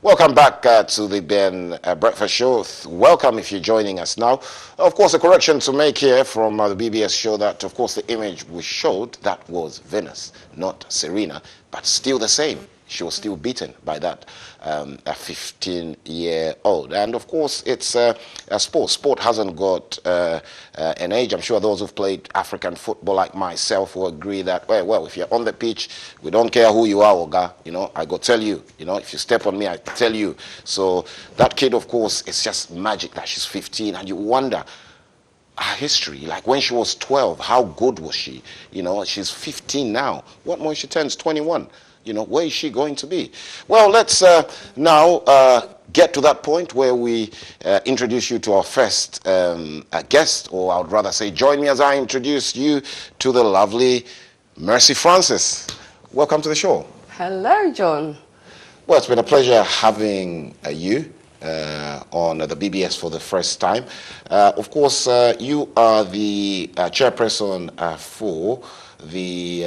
Welcome back to the Ben Breakfast Show. Welcome if you're joining us now. Of course, a correction to make here from the BBS show that, of course, the image we showed, that was Venus, not Serena, but still the same. She was still beaten by that 15-year-old. And, of course, it's a sport. Sport hasn't got an age. I'm sure those who've played African football like myself will agree that, well, if you're on the pitch, we don't care who you are, Oga. You know, I go tell you. You know, if you step on me, I tell you. So that kid, of course, it's just magic that she's 15. And you wonder, her history, like when she was 12, how good was she? You know, she's 15 now. What more if she turns 21? You know, where is she going to be? Well, let's now get to that point where we introduce you to our first guest, or I would rather say join me as I introduce you to the lovely Mercy Francis. Welcome to the show. Hello, John. Well, it's been a pleasure having you on the BBS for the first time. Of course, you are the chairperson for the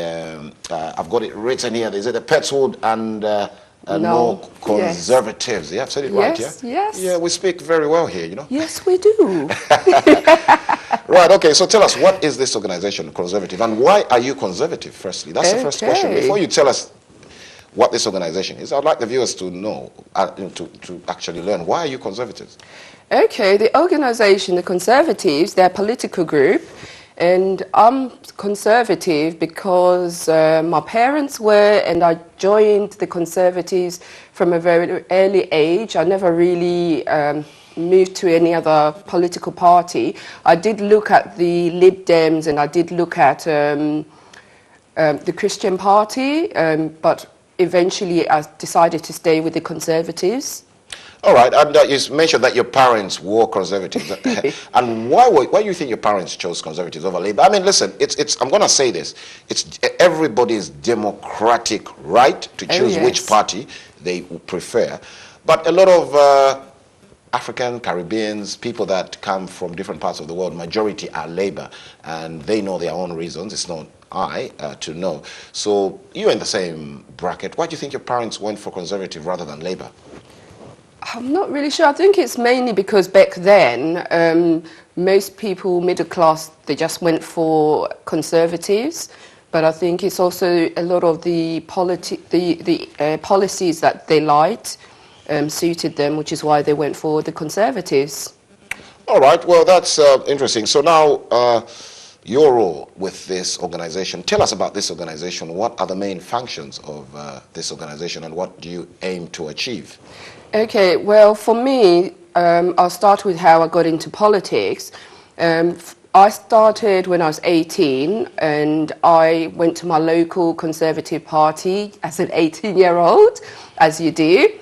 I've got it written here. Is it the Petswood and no Conservatives? Yes. Yeah, I've said it right. Yes, Yeah. yes. Yeah, we speak very well here. You know. Yes, we do. Right. Okay. So tell us, what is this organization, Conservative, and why are you conservative? Firstly, that's the first question. Before you tell us what this organization is, I'd like the viewers to know, to actually learn, why are you Conservatives? Okay, the organization, the Conservatives, they're a political group. And I'm conservative because my parents were, and I joined the Conservatives from a very early age. I never really moved to any other political party. I did look at the Lib Dems and I did look at the Christian Party, but eventually I decided to stay with the Conservatives. All right, and you mentioned that your parents were conservatives. And why do you think your parents chose conservatives over Labour? I mean, listen, it's I'm going to say this. It's everybody's democratic right to choose which party they prefer. But a lot of African, Caribbeans, people that come from different parts of the world, majority are Labour, and they know their own reasons. It's not to know. So you're in the same bracket. Why do you think your parents went for conservative rather than Labour? I'm not really sure. I think it's mainly because back then, most people, middle class, they just went for Conservatives. But I think it's also a lot of the policies that they liked suited them, which is why they went for the Conservatives. All right. Well, that's interesting. So now, your role with this organization. Tell us about this organization. What are the main functions of this organization, and what do you aim to achieve? Okay, well, for me, I'll start with how I got into politics. I started when I was 18, and I went to my local Conservative Party as an 18-year-old, as you do.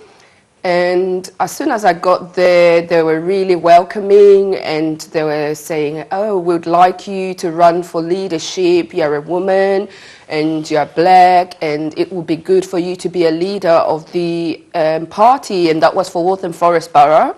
And as soon as I got there, they were really welcoming, and they were saying, oh, we'd like you to run for leadership. You're a woman and you're black, and it would be good for you to be a leader of the party. And that was for Waltham Forest Borough.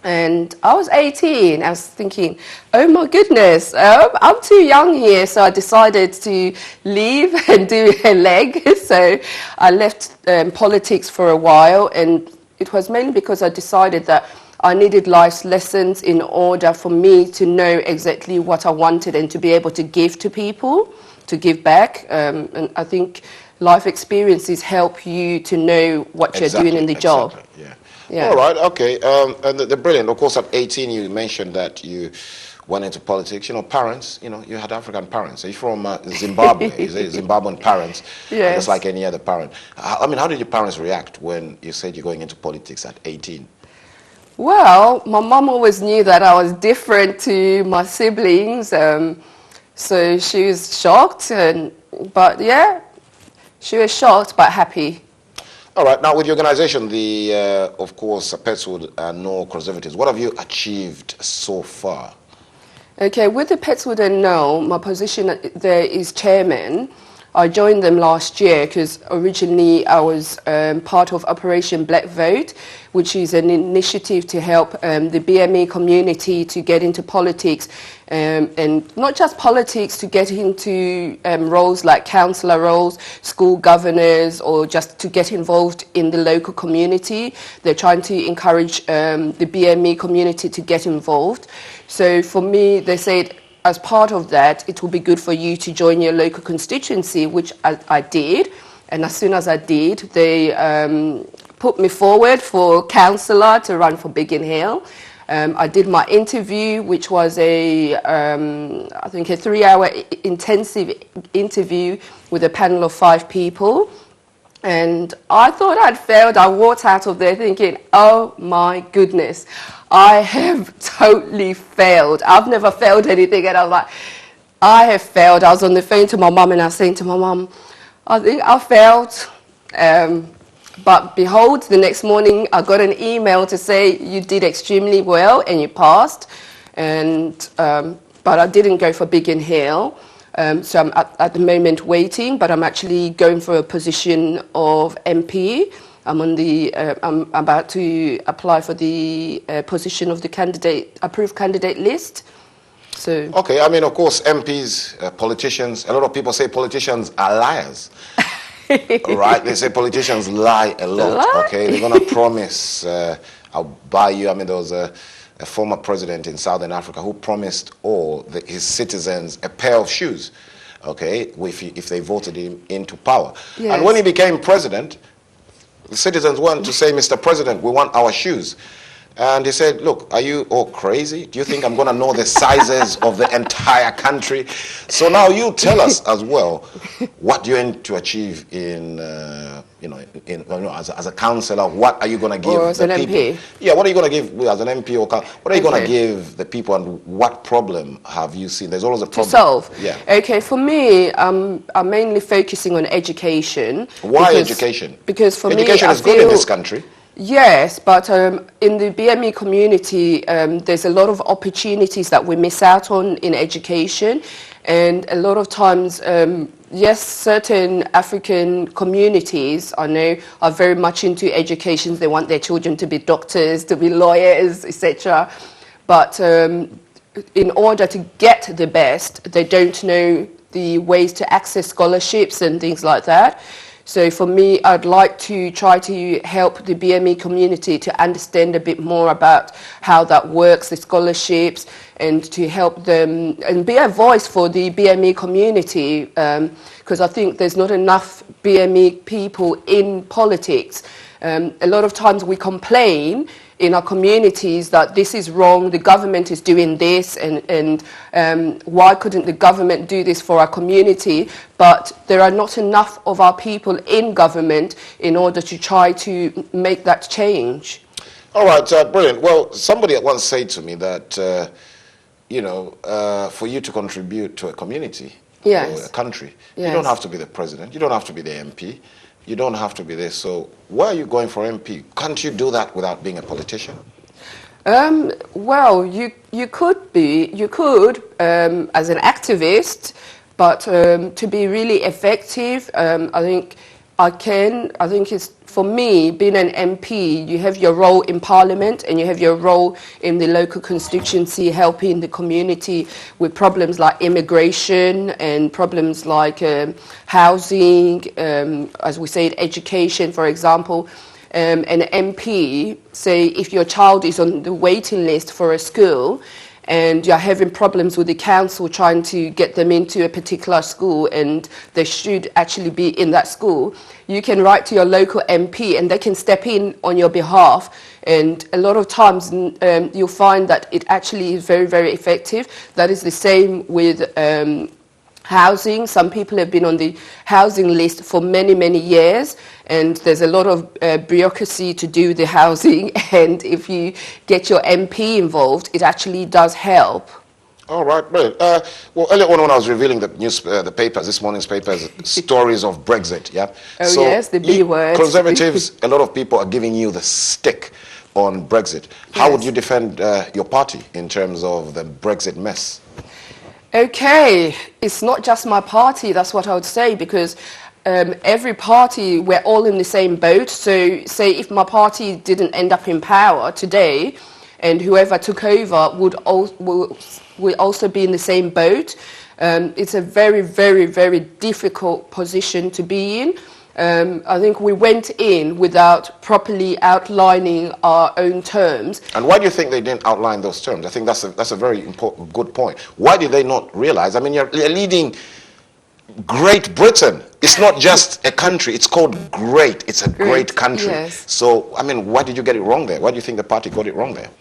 And I was 18. I was thinking, oh my goodness, I'm too young here. So I decided to leave and do a leg. So I left politics for a while, and it was mainly because I decided that I needed life's lessons in order for me to know exactly what I wanted and to be able to give to people, to give back. And I think life experiences help you to know what you're doing in the job. Yeah. All right, okay. And they're brilliant. Of course, at 18, you mentioned that you went into politics. You know, parents, you know, you had African parents. Are you from Zimbabwe? Is it Zimbabwean parents? Yes. Just like any other parent. I mean, how did your parents react when you said you're going into politics at 18? Well, my mum always knew that I was different to my siblings. So she was shocked. But yeah, she was shocked but happy. All right. Now, with the organization, of course, Petswood and No Conservatives, what have you achieved so far? Okay, with the Petswood and No, my position there is chairman. I joined them last year because originally I was part of Operation Black Vote, which is an initiative to help the BME community to get into politics, and not just politics, to get into roles like councillor roles, school governors, or just to get involved in the local community. They're trying to encourage the BME community to get involved. So for me, they said, as part of that, it will be good for you to join your local constituency, which I did. And as soon as I did, they put me forward for councillor to run for Biggin Hill. I did my interview, which was I think a 3-hour intensive interview with a panel of 5 people. And I thought I'd failed. I walked out of there thinking, oh my goodness, I have totally failed. I've never failed anything. And I was like, I have failed. I was on the phone to my mum and I was saying to my mum, I think I failed. But behold, the next morning I got an email to say you did extremely well and you passed. And but I didn't go for Biggin Hill. So I'm at the moment waiting, but I'm actually going for a position of MP. I'm about to apply for the position of the approved candidate list. So okay, I mean, of course, MPs, politicians. A lot of people say politicians are liars. Right? They say politicians lie a lot. Okay, they're gonna promise, I'll buy you. I mean, there was a former president in Southern Africa who promised all his citizens a pair of shoes, okay, if they voted him into power. Yes. And when he became president, the citizens went to say, Mr. President, we want our shoes. And he said, look, are you all crazy? Do you think I'm going to know the sizes of the entire country? So now you tell us as well what you aim to achieve in, as a councillor. What are you going to give or as the an people? MP? Yeah, what are you going to give as an MP? Or what are you going to give the people, and what problem have you seen? There's always a problem. To solve? Yeah. Okay, for me, I'm mainly focusing on education. Why education? Because for education me, is good in this country. Yes, but in the BME community, there's a lot of opportunities that we miss out on in education. And a lot of times, yes, certain African communities, I know, are very much into education. They want their children to be doctors, to be lawyers, etc. But in order to get the best, they don't know the ways to access scholarships and things like that. So for me, I'd like to try to help the BME community to understand a bit more about how that works, the scholarships, and to help them and be a voice for the BME community, because I think there's not enough BME people in politics. A lot of times we complain in our communities that this is wrong, the government is doing this, and why couldn't the government do this for our community? But there are not enough of our people in government in order to try to make that change. All right, brilliant. Well, somebody once said to me that, for you to contribute to a community, yes, or a country, yes, you don't have to be the president, you don't have to be the MP, you don't have to be this. So why are you going for MP? Can't you do that without being a politician? Well, you could as an activist, but to be really effective, I think it's, for me, being an MP, you have your role in Parliament and you have your role in the local constituency, helping the community with problems like immigration and problems like housing, as we said, education, for example. An MP, say if your child is on the waiting list for a school and you're having problems with the council trying to get them into a particular school and they should actually be in that school, you can write to your local MP and they can step in on your behalf. And a lot of times you'll find that it actually is very, very effective. That is the same with housing. Some people have been on the housing list for many, many years, and there's a lot of bureaucracy to do the housing, and if you get your MP involved, it actually does help. All right, brilliant. Well, earlier on when I was revealing the papers, this morning's papers, stories of Brexit, yeah? Oh, so yes, the B word. Conservatives, a lot of people are giving you the stick on Brexit. How would you defend your party in terms of the Brexit mess? Okay, it's not just my party, that's what I would say, because every party, we're all in the same boat. So say if my party didn't end up in power today, and whoever took over would also be in the same boat. It's a very, very, very difficult position to be in. I think we went in without properly outlining our own terms. And why do you think they didn't outline those terms? I think that's a very important, good point. Why did they not realize? I mean, you're leading Great Britain. It's not just a country. It's called great. It's a great country. Yes. So, I mean, why did you get it wrong there? Why do you think the party got it wrong there?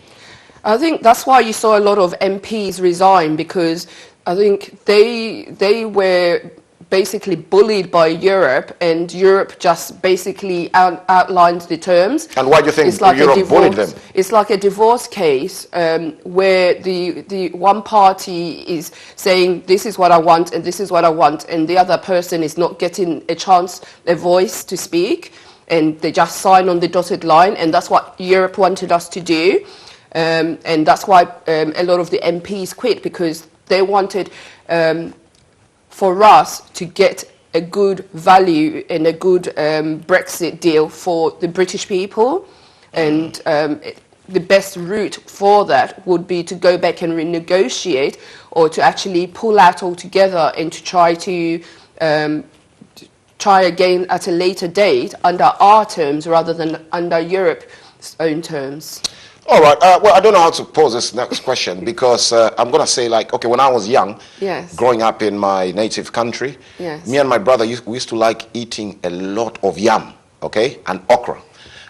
I think that's why you saw a lot of MPs resign, because I think they were basically bullied by Europe, and Europe just basically outlined the terms. And why do you think Europe bullied them? It's like a divorce case where the one party is saying, this is what I want and this is what I want, and the other person is not getting a voice to speak, and they just sign on the dotted line, and that's what Europe wanted us to do. And that's why a lot of the MPs quit, because they wanted for us to get a good value and a good Brexit deal for the British people. And the best route for that would be to go back and renegotiate, or to actually pull out altogether and to try again at a later date under our terms rather than under Europe's own terms. All right. Well, I don't know how to pose this next question, because I'm going to say, like, okay, when I was young, yes, growing up in my native country, yes, me and my brother, we used to like eating a lot of yam, okay, and okra.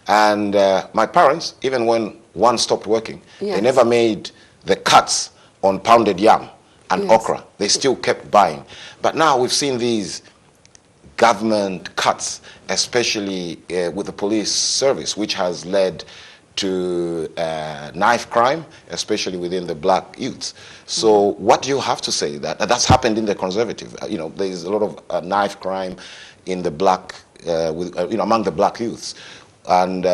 And my parents, even when one stopped working, yes, they never made the cuts on pounded yam and yes, okra. They still kept buying. But now we've seen these government cuts, especially with the police service, which has led to knife crime, especially within the black youths. So what do you have to say that's happened in the Conservative? There's a lot of knife crime in the black, among the black youths. And,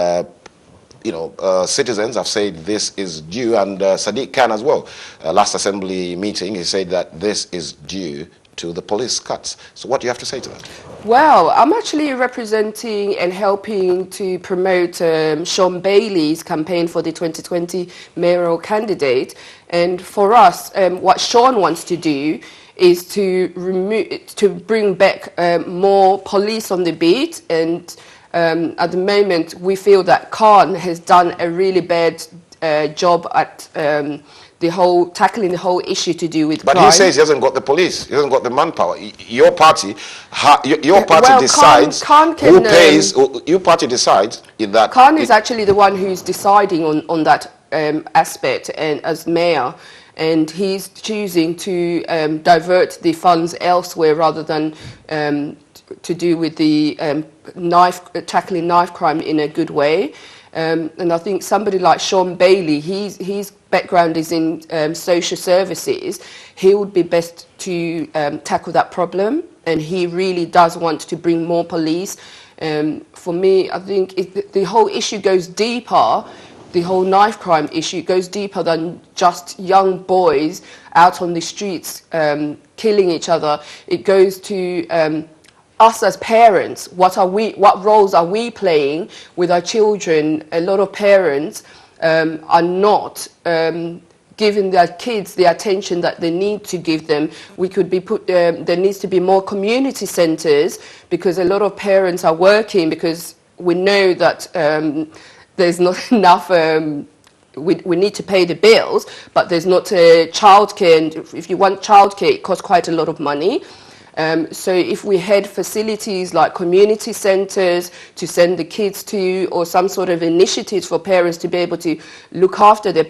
citizens have said this is due, and Sadiq Khan as well. Last assembly meeting, he said that this is due to the police cuts. So what do you have to say to that? Well, I'm actually representing and helping to promote Sean Bailey's campaign for the 2020 mayoral candidate. And for us, what Sean wants to do is to bring back more police on the beat. And at the moment, we feel that Khan has done a really bad job at tackling the whole issue to do with crime. But he says he hasn't got the police, he hasn't got the manpower. Your party, decides who pays. Your party decides in that. Khan is actually the one who's deciding on that aspect, and as mayor, and he's choosing to divert the funds elsewhere rather than to do with the tackling knife crime in a good way. And I think somebody like Sean Bailey, his background is in social services. He would be best to tackle that problem, and he really does want to bring more police. For me, I think the whole issue goes deeper. The whole knife crime issue goes deeper than just young boys out on the streets killing each other. It goes to us as parents. What roles are we playing with our children? A lot of parents are not giving their kids the attention that they need to give them. There needs to be more community centres, because a lot of parents are working, because we know that there's not enough. We need to pay the bills, but there's not childcare, and if you want childcare, it costs quite a lot of money. So if we had facilities like community centres to send the kids to, or some sort of initiatives for parents to be able to look after their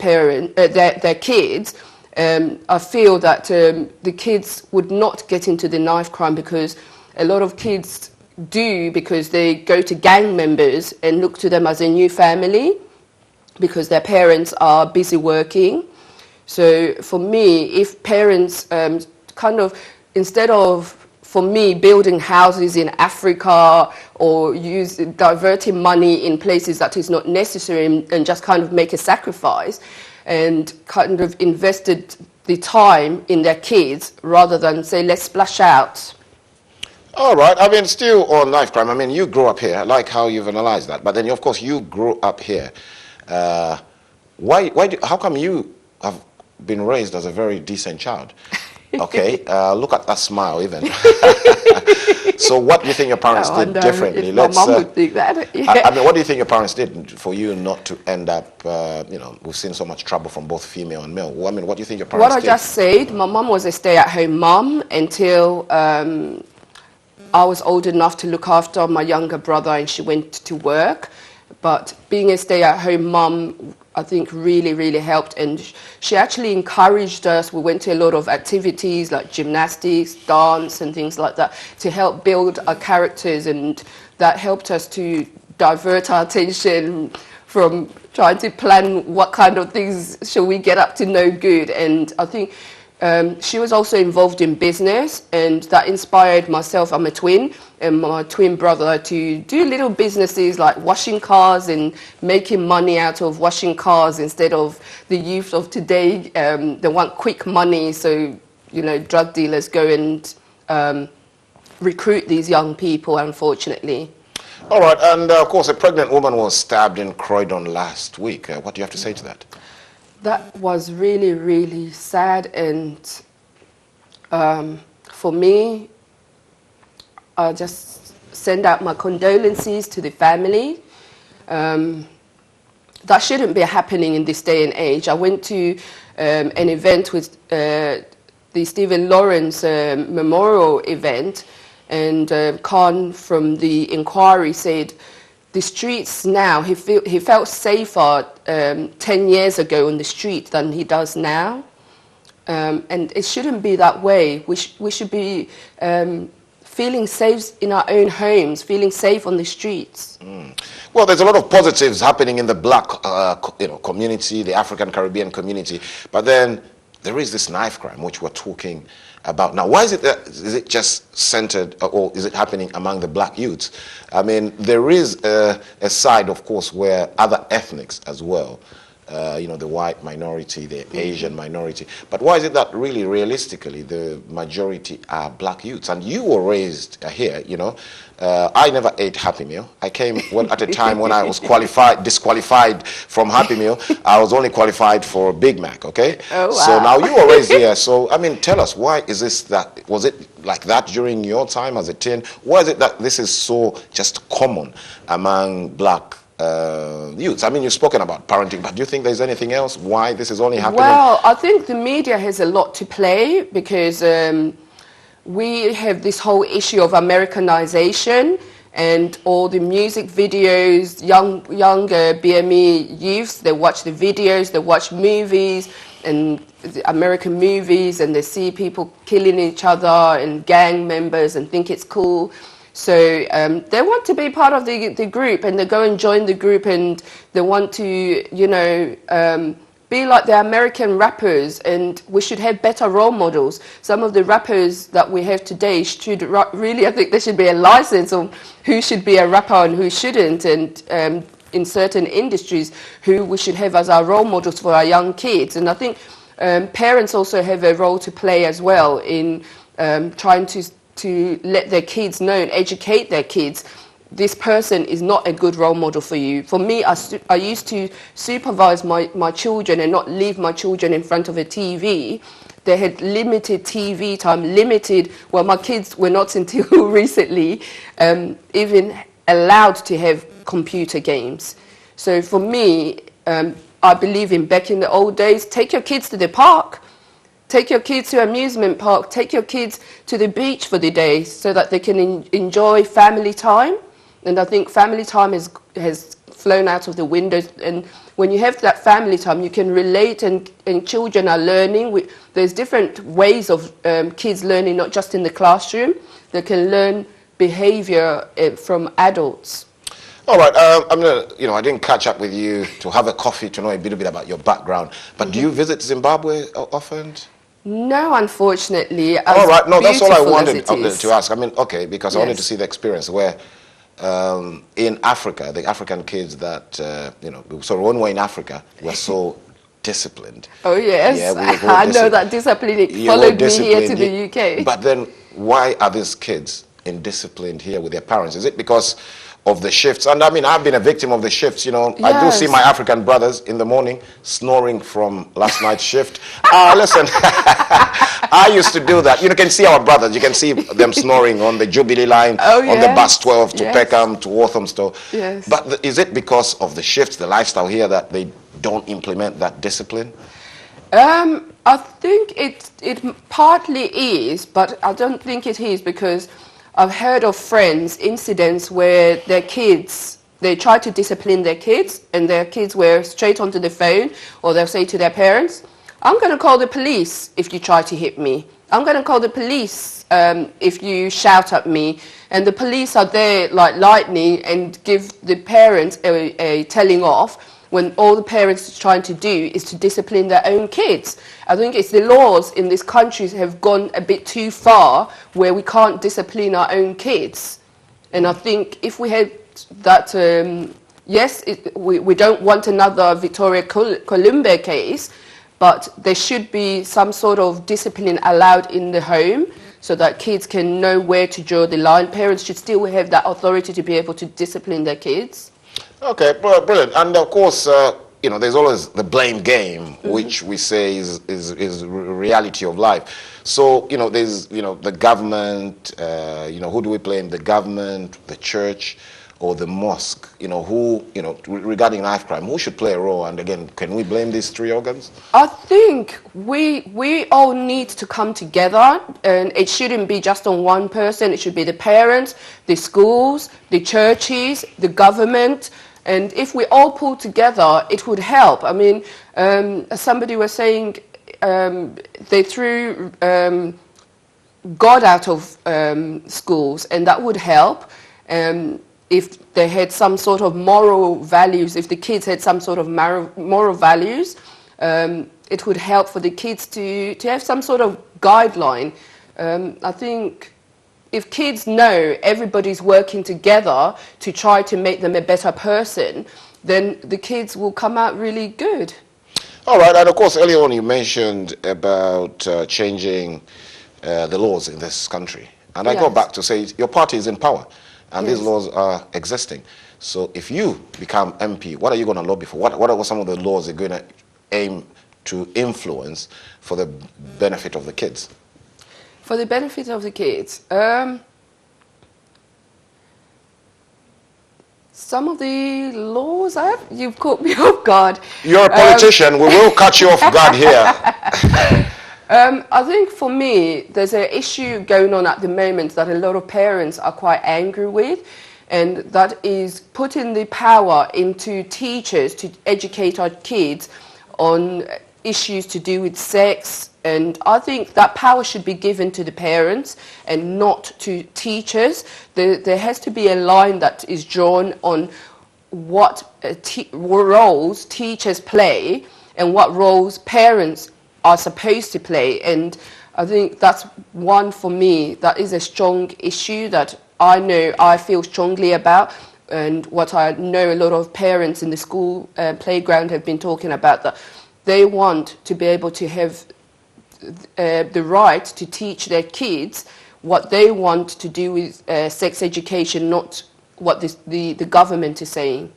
kids, I feel that the kids would not get into the knife crime, because a lot of kids do, because they go to gang members and look to them as a new family, because their parents are busy working. So for me, if parents instead of, for me, building houses in Africa or diverting money in places that is not necessary, and just kind of make a sacrifice, and kind of invested the time in their kids rather than say, let's splash out. All right. I mean, still on knife crime. I mean, you grew up here. I like how you've analyzed that. But then, of course, you grew up here. How come you have been raised as a very decent child? Okay. Look at that smile, even. So, what do you think your parents did differently? My mum would think that. Yeah. I mean, what do you think your parents did for you not to end up? We've seen so much trouble from both female and male. I mean, what do you think your parents did? What I just said, my mum was a stay-at-home mum until I was old enough to look after my younger brother and she went to work. But being a stay-at-home mum, I think really, really helped. And she actually encouraged us. We went to a lot of activities like gymnastics, dance and things like that to help build our characters. And that helped us to divert our attention from trying to plan what kind of things shall we get up to no good. And I think she was also involved in business, and that inspired myself. I'm a twin, and my twin brother to do little businesses like washing cars and making money out of washing cars instead of the youth of today. They want quick money, so drug dealers go and recruit these young people, unfortunately. All right, and of course, a pregnant woman was stabbed in Croydon last week. What do you have to say to that? That was really, really sad, and for me, I just send out my condolences to the family. That shouldn't be happening in this day and age. I went to an event with the Stephen Lawrence memorial event, and Khan from the inquiry said the streets now, he felt safer 10 years ago on the street than he does now. And it shouldn't be that way. We should be feeling safe in our own homes, feeling safe on the streets. Well, there's a lot of positives happening in the black community, the African Caribbean community. But then there is this knife crime, which we're talking about now. Why is it just centered, or is it happening among the black youths? I mean, there is a side, of course, where other ethnics as well, the white minority, the Asian minority. But why is it that really, realistically, the majority are black youths? And you were raised here, I never ate Happy Meal. I came at a time when I was disqualified from Happy Meal. I was only qualified for Big Mac, okay? Oh, wow. So now you were raised here. So, I mean, tell us, why is this that? Was it like that during your time as a teen? Why is it that this is so just common among black youths? I mean, you've spoken about parenting, but do you think there's anything else why this is only happening? Well, I think the media has a lot to play because we have this whole issue of Americanization, and all the music videos, younger BME youths, they watch the videos, they watch movies and the American movies, and they see people killing each other and gang members and think it's cool. So they want to be part of the group, and they go and join the group, and they want to, be like the American rappers, and we should have better role models. Some of the rappers that we have today should really, I think there should be a license on who should be a rapper and who shouldn't, and in certain industries, who we should have as our role models for our young kids. And I think parents also have a role to play as well in trying to let their kids know and educate their kids. This person is not a good role model for you. For me, I used to supervise my children and not leave my children in front of a TV. They had limited TV time, well, my kids were not until recently even allowed to have computer games. So for me, I believe in back in the old days, take your kids to the park. Take your kids to amusement park. Take your kids to the beach for the day so that they can enjoy family time. And I think family time has flown out of the window. And when you have that family time, you can relate, and children are learning. There's different ways of kids learning, not just in the classroom. They can learn behavior from adults. All right, I didn't catch up with you to have a coffee to know a bit about your background. But do you visit Zimbabwe often? No, unfortunately. All right, no, that's all I wanted to ask. I mean, okay, because I wanted to see the experience where in Africa, the African kids that, so when we're in Africa, we're so disciplined. Oh yes, Yeah, we were I know that discipline. It followed me here to the UK. But then, why are these kids indisciplined here with their parents? Is it because of the shifts? And I mean, I've been a victim of the shifts. You know, I do see my African brothers in the morning snoring from last night's shift. Listen, I used to do that. You can see our brothers. You can see them snoring on the Jubilee line, on the bus 12 to Peckham to Walthamstow. Yes. But is it because of the shifts, the lifestyle here, that they don't implement that discipline? I think it partly is, but I don't think it is, because I've heard of friends, incidents where their kids, they try to discipline their kids and their kids were straight onto the phone, or they'll say to their parents, I'm going to call the police if you try to hit me. I'm going to call the police if you shout at me. And the police are there like lightning and give the parents a telling off, when all the parents are trying to do is to discipline their own kids. I think it's the laws in this country have gone a bit too far, where we can't discipline our own kids. And I think if we had that, yes, we don't want another Victoria Columba case, but there should be some sort of discipline allowed in the home, so that kids can know where to draw the line. Parents should still have that authority to be able to discipline their kids. Okay, brilliant. And of course, there's always the blame game, which we say is reality of life. So, there's, the government, who do we blame? The government, the church, or the mosque? Regarding knife crime, who should play a role? And again, can we blame these three organs? I think we all need to come together, and it shouldn't be just on one person. It should be the parents, the schools, the churches, the government. And if we all pull together, it would help. I mean, as somebody was saying, they threw God out of schools, and that would help. If they had some sort of moral values, if the kids had some sort of moral values, it would help for the kids to have some sort of guideline. I think if kids know everybody's working together to try to make them a better person, then the kids will come out really good. All right, and of course, earlier on you mentioned about changing the laws in this country. And I go back to say, your party is in power, and these laws are existing. So if you become MP, what are you going to lobby for? What are some of the laws you're going to aim to influence for the benefit of the kids? For the benefit of the kids, some of the laws, you've caught me off guard. You're a politician, we will catch you off guard here. I think for me, there's an issue going on at the moment that a lot of parents are quite angry with, and that is putting the power into teachers to educate our kids on issues to do with sex. And I think that power should be given to the parents and not to teachers. There has to be a line that is drawn on what roles teachers play and what roles parents are supposed to play. And I think that's one for me that is a strong issue that I feel strongly about, and what I know a lot of parents in the school playground have been talking about, that they want to be able to have the right to teach their kids what they want to do with sex education, not what the government is saying.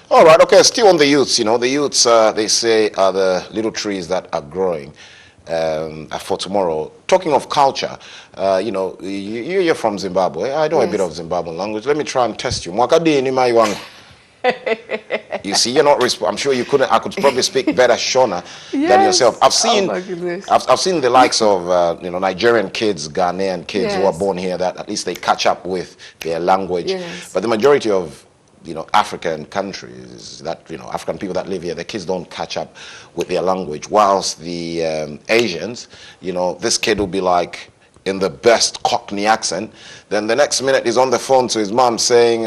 All right, okay, still on the youths, the youths, they say, are the little trees that are growing for tomorrow. Talking of culture, you're from Zimbabwe. I know a bit of Zimbabwean language. Let me try and test you. You see, you're not. I'm sure you couldn't. I could probably speak better Shona than yourself. I've seen. Oh my goodness. I've seen the likes of Nigerian kids, Ghanaian kids who are born here, that at least they catch up with their language. Yes. But the majority of African countries, that African people that live here, the kids don't catch up with their language. Whilst the Asians, this kid will be like, in the best Cockney accent, then the next minute he's on the phone to his mom saying,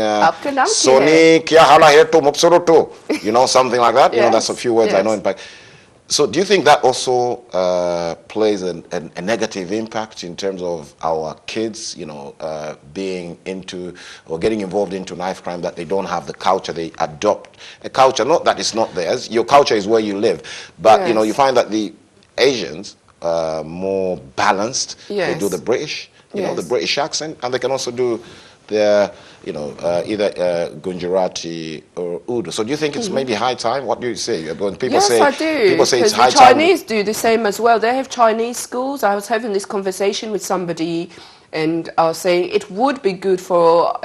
Sonic, something like that. Yes. That's a few words I know in fact. So do you think that also plays a negative impact in terms of our kids, being into or getting involved into knife crime, that they don't have the culture, they adopt a culture, not that it's not theirs, your culture is where you live, but Yes. you find that the Asians are more balanced. Yes. They do the British, Yes. the British accent, and they can also do their, either Gujarati or Urdu. So do you think it's maybe high time? What do you say? When people Yes, say, I do. people say it's high Because the time. Chinese do the same as well. They have Chinese schools. I was having this conversation with somebody, and I was saying it would be good for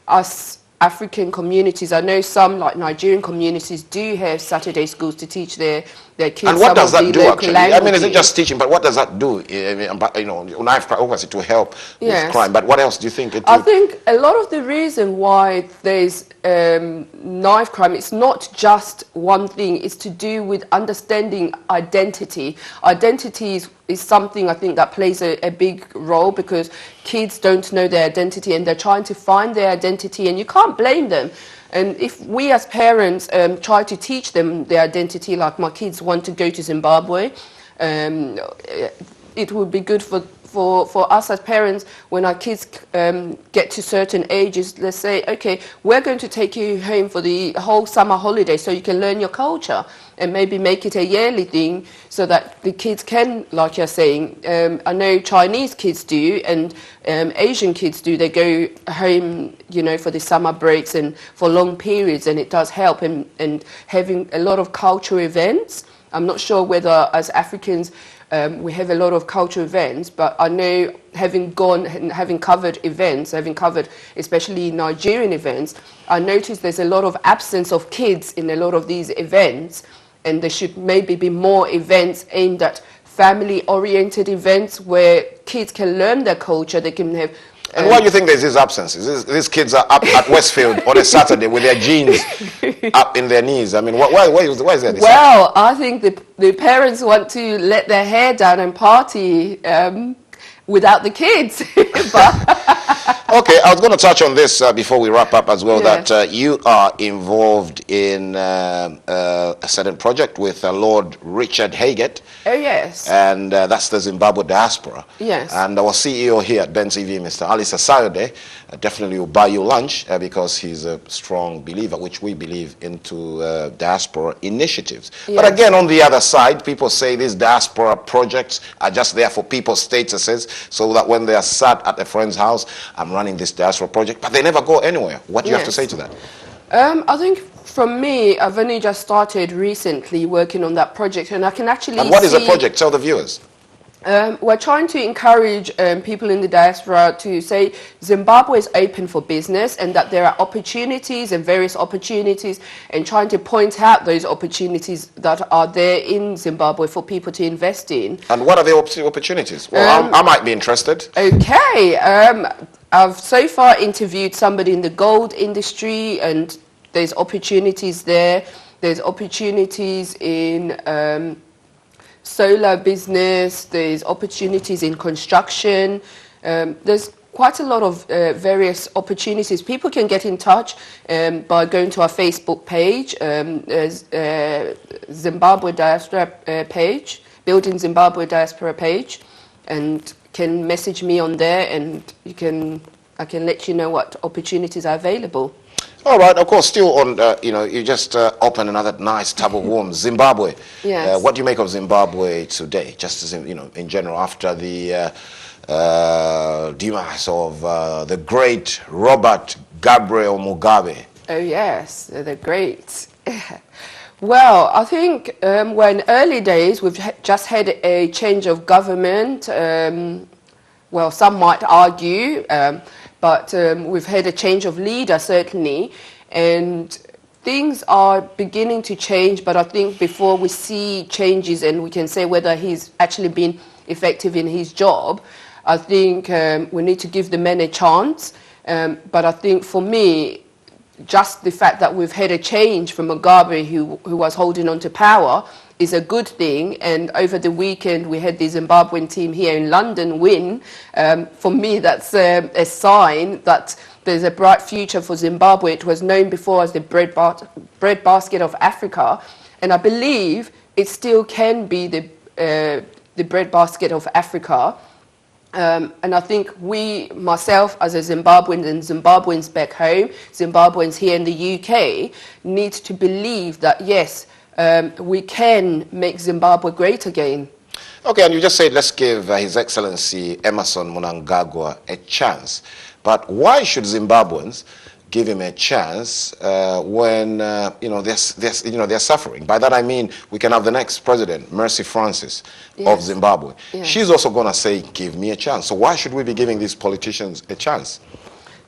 us African communities. I know some, like Nigerian communities, do have Saturday schools to teach their kids. And what some does of that the do, local actually? I mean, is it languages. just teaching? But what does that do? I mean, knife crime, obviously, to help with Yes. crime. But what else do you think it I would? think a lot of the reason why there's knife crime, it's not just one thing, it's to do with understanding identity. Identity is something I think that plays a big role, because kids don't know their identity and they're trying to find their identity, and you can't blame them. And if we as parents try to teach them their identity, like my kids want to go to Zimbabwe, it would be good for us as parents, when our kids get to certain ages, let's say, okay, we're going to take you home for the whole summer holiday so you can learn your culture, and maybe make it a yearly thing so that the kids can, like you're saying, I know Chinese kids do, and Asian kids do, they go home, for the summer breaks and for long periods, and it does help, and having a lot of cultural events. I'm not sure whether as Africans we have a lot of cultural events, but I know, having gone and having covered events, having covered especially Nigerian events, I noticed there's a lot of absence of kids in a lot of these events, and there should maybe be more events aimed at family-oriented events where kids can learn their culture, they can have... And why do you think there's these absences? These kids are up at Westfield on a Saturday with their jeans up in their knees. I mean, why is there this? Well, I think the parents want to let their hair down and party without the kids. Okay, I was going to touch on this before we wrap up as well, Yes. that you are involved in a certain project with Lord Richard Haggett. Oh, yes. And that's the Zimbabwe Diaspora. Yes. And our CEO here at Ben TV, Mr. Ali Sayode, definitely will buy you lunch because he's a strong believer, which we believe, into diaspora initiatives. Yes. But again, on the other side, people say these diaspora projects are just there for people's statuses, so that when they are sat at a friend's house, I'm running this diaspora project, but they never go anywhere. What do you have to say to that? I think from me, I've only just started recently working on that project, and I can actually And what is the project? Tell the viewers. We're trying to encourage people in the diaspora to say Zimbabwe is open for business, and that there are opportunities and various opportunities, and trying to point out those opportunities that are there in Zimbabwe for people to invest in. And what are the opportunities? Well, I might be interested. Okay, I've so far interviewed somebody in the gold industry, and there's opportunities there. There's opportunities in solar business, there's opportunities in construction, there's quite a lot of various opportunities. People can get in touch by going to our Facebook page, there's Zimbabwe Diaspora page, Building Zimbabwe Diaspora page, and can message me on there, and I can let you know what opportunities are available. All right, of course, still on, you just opened another nice tub of warm, Zimbabwe. Yes. What do you make of Zimbabwe today, just as in general, after the demise of the great Robert Gabriel Mugabe? Oh yes, they're great. Well, I think when early days we've just had a change of government. Well, some might argue, but we've had a change of leader, certainly, and things are beginning to change, but I think before we see changes and we can say whether he's actually been effective in his job, I think we need to give the men a chance. But I think for me, just the fact that we've had a change from Mugabe, who was holding on to power, is a good thing. And over the weekend, we had the Zimbabwean team here in London win. For me, that's a sign that there's a bright future for Zimbabwe. It was known before as the bread basket of Africa. And I believe it still can be the breadbasket of Africa. And I think myself as a Zimbabwean and Zimbabweans back home, Zimbabweans here in the UK, need to believe that, yes, we can make Zimbabwe great again. Okay, and you just said let's give His Excellency Emmerson Mnangagwa a chance. But why should Zimbabweans give him a chance when they're suffering? By that I mean we can have the next president, Mercy Francis of Zimbabwe. Yes. She's also going to say, give me a chance. So why should we be giving these politicians a chance?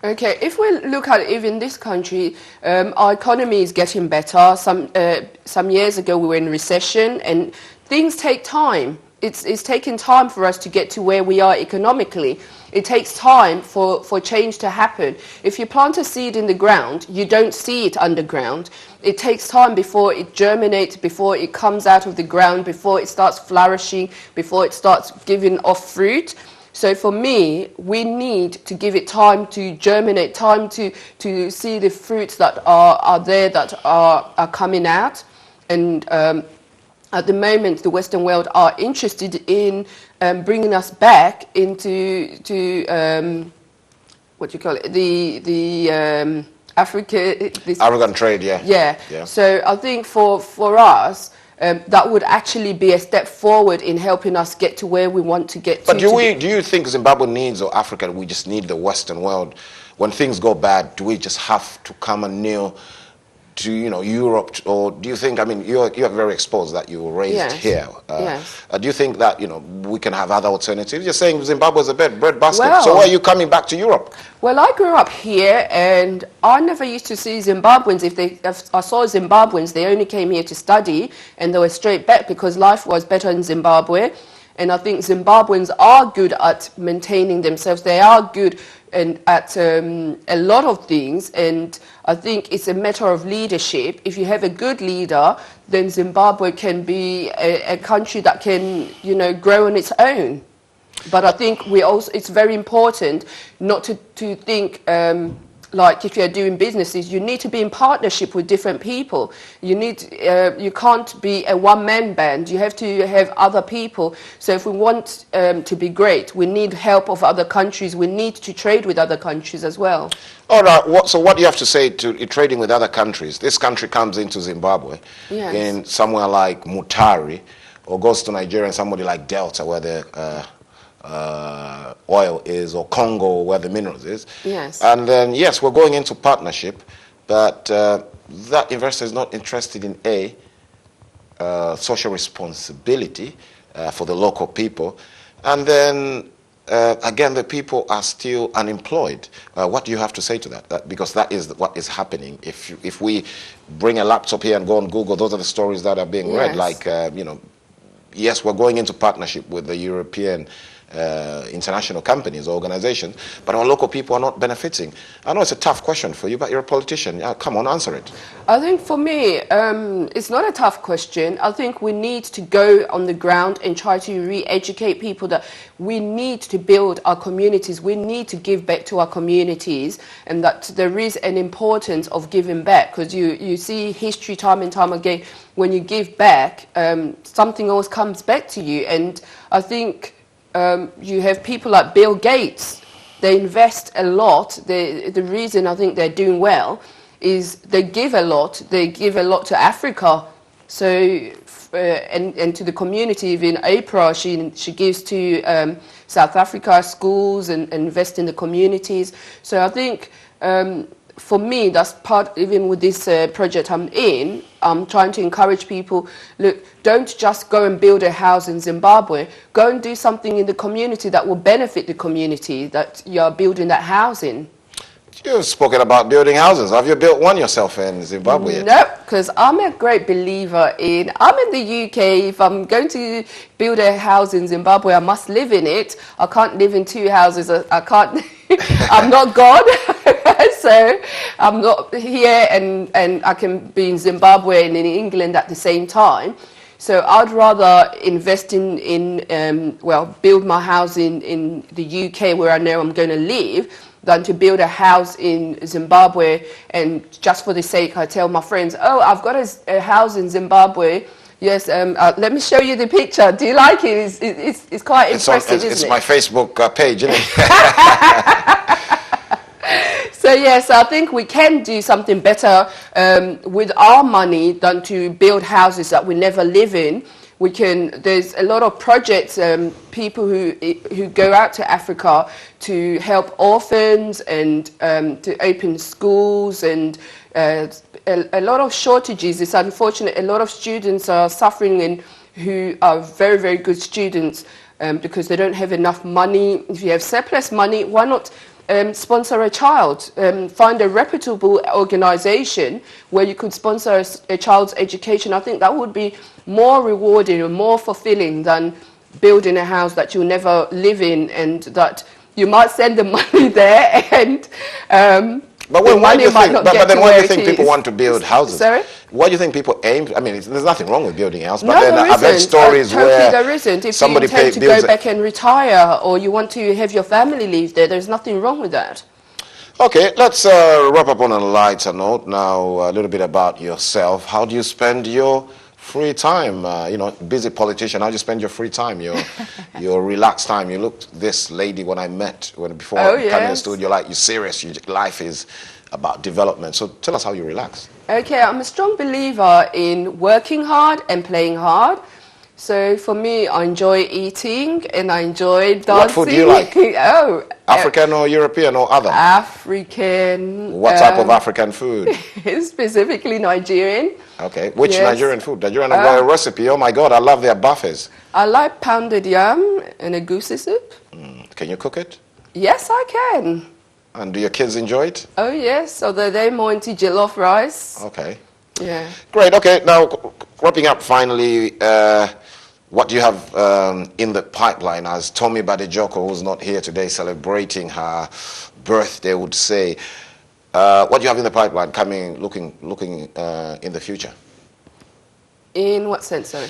Okay, if we look at even this country, our economy is getting better. Some years ago we were in recession, and things take time. It's taking time for us to get to where we are economically. It takes time for change to happen. If you plant a seed in the ground, you don't see it underground. It takes time before it germinates, before it comes out of the ground, before it starts flourishing, before it starts giving off fruit. So for me, we need to give it time to germinate, time to see the fruits that are there, that are coming out. And at the moment, the Western world are interested in bringing us back into what do you call it? The African trade, yeah. Yeah. So I think for us, that would actually be a step forward in helping us get to where we want to get to. But do you think Zimbabwe needs, or Africa, we just need the Western world? When things go bad, do we just have to come and kneel to Europe, or do you think, I mean, you're very exposed that you were raised here. Yes. Do you think that we can have other alternatives? You're saying Zimbabwe is a bread basket, so why are you coming back to Europe? Well, I grew up here, and I never used to see Zimbabweans. If I saw Zimbabweans, they only came here to study, and they were straight back because life was better in Zimbabwe. And I think Zimbabweans are good at maintaining themselves. They are good at a lot of things, and I think it's a matter of leadership. If you have a good leader, then Zimbabwe can be a country that can, grow on its own. But I think it's very important not to think like if you're doing businesses, you need to be in partnership with different people. You can't be a one-man band. You have to have other people. So if we want to be great, we need help of other countries. We need to trade with other countries as well. All right. So what do you have to say to trading with other countries? This country comes into Zimbabwe in somewhere like Mutare, or goes to Nigeria and somebody like Delta, where the oil is, or Congo, where the minerals is. Yes. And then, yes, we're going into partnership, but that investor is not interested in social responsibility for the local people. And then, again, the people are still unemployed. What do you have to say to that? Because that is what is happening. If we bring a laptop here and go on Google, those are the stories that are being read. Like, yes, we're going into partnership with the European international companies or organizations, but our local people are not benefiting. I know it's a tough question for you, but you're a politician. Yeah, come on, answer it. I think for me, it's not a tough question. I think we need to go on the ground and try to re-educate people that we need to build our communities. We need to give back to our communities, and that there is an importance of giving back, because you see history time and time again. When you give back, something else comes back to you. And I think you have people like Bill Gates. They invest a lot. The reason I think they're doing well is they give a lot. They give a lot to Africa. So and to the community. Even Oprah, she gives to South Africa schools and invest in the communities. So I think for me, that's part, even with this project I'm trying to encourage people, look, don't just go and build a house in Zimbabwe. Go and do something in the community that will benefit the community that you're building that house in. You've spoken about building houses. Have you built one yourself in Zimbabwe yet? No, because I'm a great believer I'm in the UK. If I'm going to build a house in Zimbabwe, I must live in it. I can't live in two houses. I can't, I'm not God. So I'm not here and I can be in Zimbabwe and in England at the same time. So I'd rather invest build my house in the UK where I know I'm going to live, than to build a house in Zimbabwe. And just for the sake, I tell my friends, oh, I've got a house in Zimbabwe. Yes, let me show you the picture. Do you like it? It's quite impressive, isn't it? It's my Facebook page, isn't it? So yes, I think we can do something better with our money than to build houses that we never live in. There's a lot of projects, people who go out to Africa to help orphans and to open schools, and a lot of shortages. It's unfortunate. A lot of students are suffering, and who are very, very good students because they don't have enough money. If you have surplus money, why not sponsor a child? Find a reputable organization where you could sponsor a child's education. I think that would be more rewarding and more fulfilling than building a house that you'll never live in, and that you might send the money there and but why do you think people want to build houses? Sorry? Why do you think people aim? I mean, there's nothing wrong with building a house, but No, then I've heard stories where there isn't. If somebody you intend to go back and retire, or you want to have your family live there, there's nothing wrong with that. Okay, let's wrap up on a lighter note now. A little bit about yourself. How do you spend your free time? Busy politician. How do you spend your free time? Your relaxed time. You looked this lady when I met before coming to the studio. You're serious. Life is about development. So tell us how you relax. Okay, I'm a strong believer in working hard and playing hard. So for me, I enjoy eating and I enjoy dancing. What food do you like? African or European or other? African. What type of African food? Specifically Nigerian. Okay, which Nigerian food? Nigerian have got a recipe. Oh my God, I love their buffets. I like pounded yam and a goosey soup. Can you cook it? Yes, I can. And do your kids enjoy it? Oh yes, although they're more into jollof rice. Okay. Yeah. Great. Okay. Now, wrapping up finally, what do you have in the pipeline? As Tommy Badejoko, who's not here today, celebrating her birthday, would say, what do you have in the pipeline looking in the future? In what sense, sorry?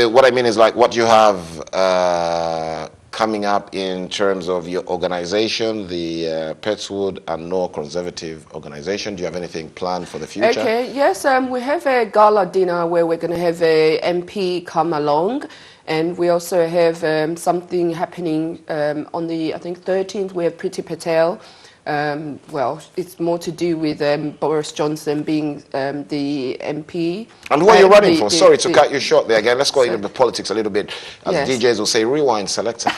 What I mean is what you have coming up in terms of your organization, the Petswood and Noor Conservative Organization. Do you have anything planned for the future? Okay, yes, we have a gala dinner where we're going to have a MP come along, and we also have something happening on the, I think, 13th. We have Priti Patel. Well, it's more to do with Boris Johnson being the MP. And who are you running for? Sorry to cut you short there again. Let's go into the politics a little bit. As DJs will say, rewind selector.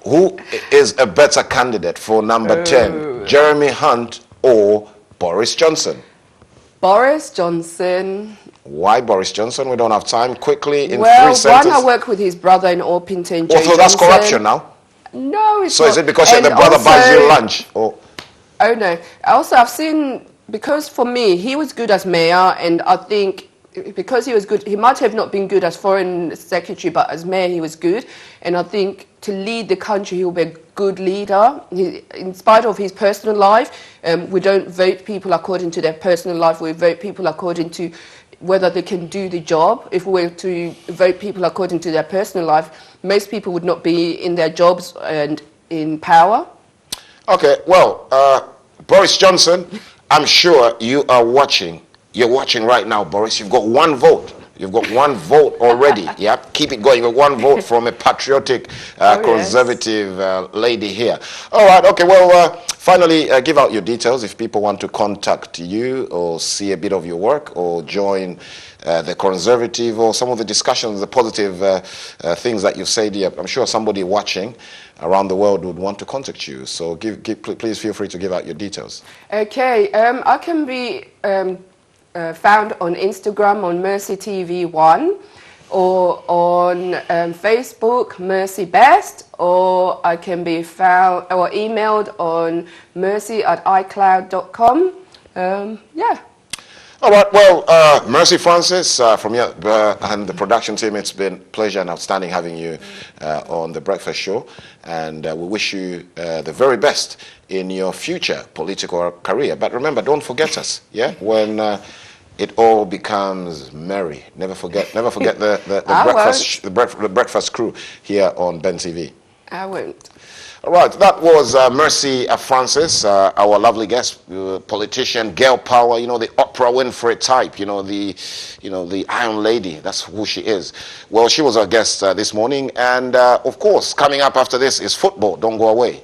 Who is a better candidate for number 10? Jeremy Hunt or Boris Johnson? Boris Johnson. Why Boris Johnson? We don't have time. Quickly, in 3 sentences. Well, one, I work with his brother in Orpington, Jay so that's corruption now? No, it's so not. Is it because the brother buys you lunch? Oh no. Also, I've seen, because for me, he was good as mayor, and I think because he was good, he might have not been good as foreign secretary, but as mayor, he was good. And I think to lead the country, he'll be a good leader. In spite of his personal life, we don't vote people according to their personal life. We vote people according to whether they can do the job. If we were to vote people according to their personal life, most people would not be in their jobs and in power. Okay, well, Boris Johnson, I'm sure you are watching. You're watching right now, Boris. You've got one vote. You've got one vote already. Yeah, keep it going. You've got one vote from a patriotic, conservative lady here. All right. Okay. Well, finally, give out your details if people want to contact you or see a bit of your work or join the Conservative or some of the discussions, the positive things that you've said here. I'm sure somebody watching around the world would want to contact you. So please feel free to give out your details. Okay. I can be found on Instagram on Mercy TV1, or on Facebook Mercy Best, or I can be found or emailed on mercy@icloud.com. Yeah. All right. Well, Mercy Francis from here and the production team, it's been a pleasure and outstanding having you on The Breakfast Show. And we wish you the very best in your future political career. But remember, don't forget us, yeah? When it all becomes merry. Never forget the breakfast crew here on Ben TV. I won't. All right, that was Mercy Francis, our lovely guest, politician, girl power, you know, the Oprah Winfrey type, you know, the Iron Lady. That's who she is. Well, she was our guest this morning, and of course, coming up after this is football. Don't go away.